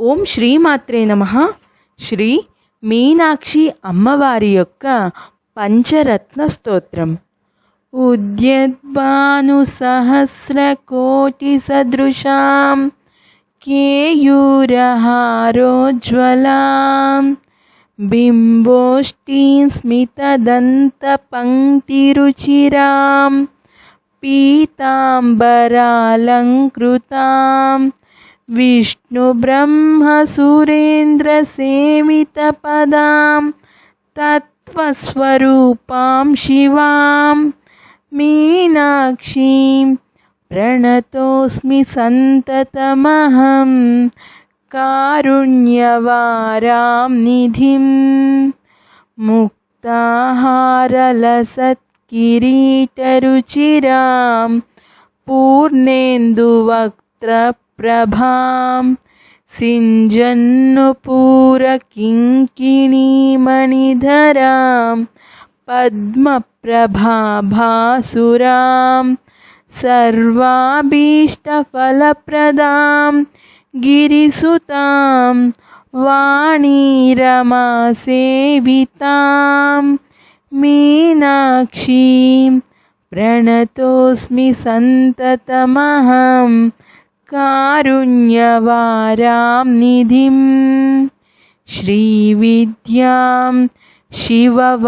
ఓం శ్రీమాత్రే నమః. శ్రీ మీనాక్షి అమ్మవారి యొక్క పంచరత్న స్తోత్రం. ఉద్యద్భాను సహస్రకోటి సదృశాం కేయూరహారోజ్వలాం బింబోష్టీం స్మితదంత పంక్తిరుచిరాం పీతాంబరాలంకృతాం విష్ణు బ్రహ్మ సురేంద్ర సేవిత పదాం తత్వస్వరూపాం శివాం మీనాక్షీం ప్రణతోస్మి సంతతమహం కారుణ్యవారాం నిధిం ముక్తాహారలసత్కిరీటరుచిరాం పూర్ణేందువక్త్రప్రభాం సింజన్నుపూరకింకిణీమణిధరాం పద్మప్రభాభాసురాం సర్వాభీష్టఫలప్రదాం గిరిసుతాం వాణీరమాసేవితాం మీనాక్షీం ప్రణతోస్మి సంతతమహం కారుణ్యవారాం నిధిం శ్రీవిద్యాం శివవామభాగనిలయాం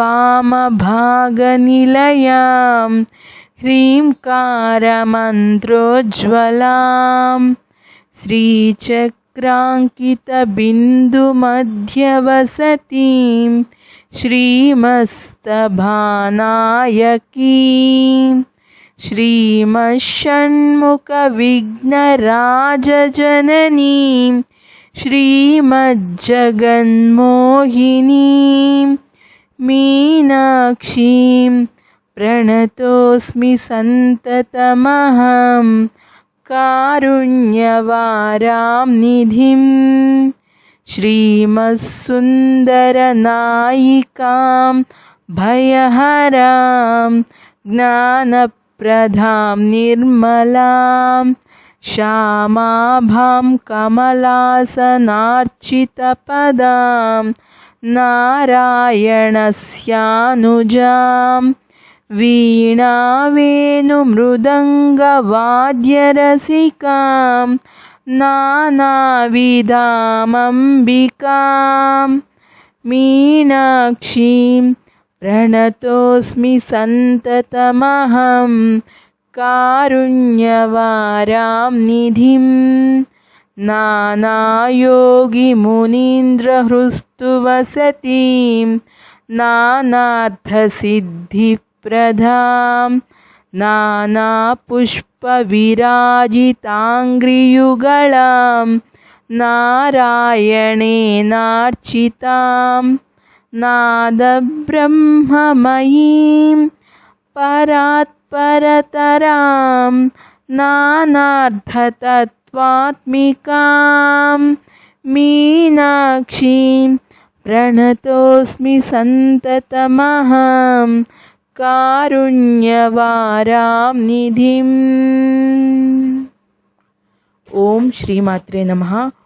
హ్రీంకారమంత్రోజ్వలాం శ్రీచక్రాంకితబిందుమధ్యవసతిం శ్రీమస్తభానాయకీం శ్రీమషణ్ముఖవిఘ్నరాజజననీం శ్రీమజ్జగన్మోహినీం మీనాక్షీం ప్రణతోస్మి సంతతమహం కారుణ్యవారాం నిధిం శ్రీమత్సుందరనాయికాం భయహరాం జ్ఞానప్రదాం నిర్మలాం శ్యామాభాం కమలాసనార్చితపదాం నారాయణస్యానుజాం వీణావేణుమృదంగవాద్యరసికాం నానావిధామంబికాం మీనాక్షీం ప్రణతోస్మి సంతతమహం కారుణ్యవారాం నిధిం నానాయోగిమునీంద్రహృస్తువసతిం నానార్థసిద్ధిప్రదాం నానాపుష్పవిరాజితాంఘ్రియుగళాం నారాయణేనార్చితాం నాదబ్రహ్మమయీం పరాత్పరతరాం నానార్థతత్వాత్మికాం మీనాక్షీం ప్రణతోస్మి సంతతమహం కారుణ్యవారాం నిధిం. ఓం శ్రీమాత్రే నమః.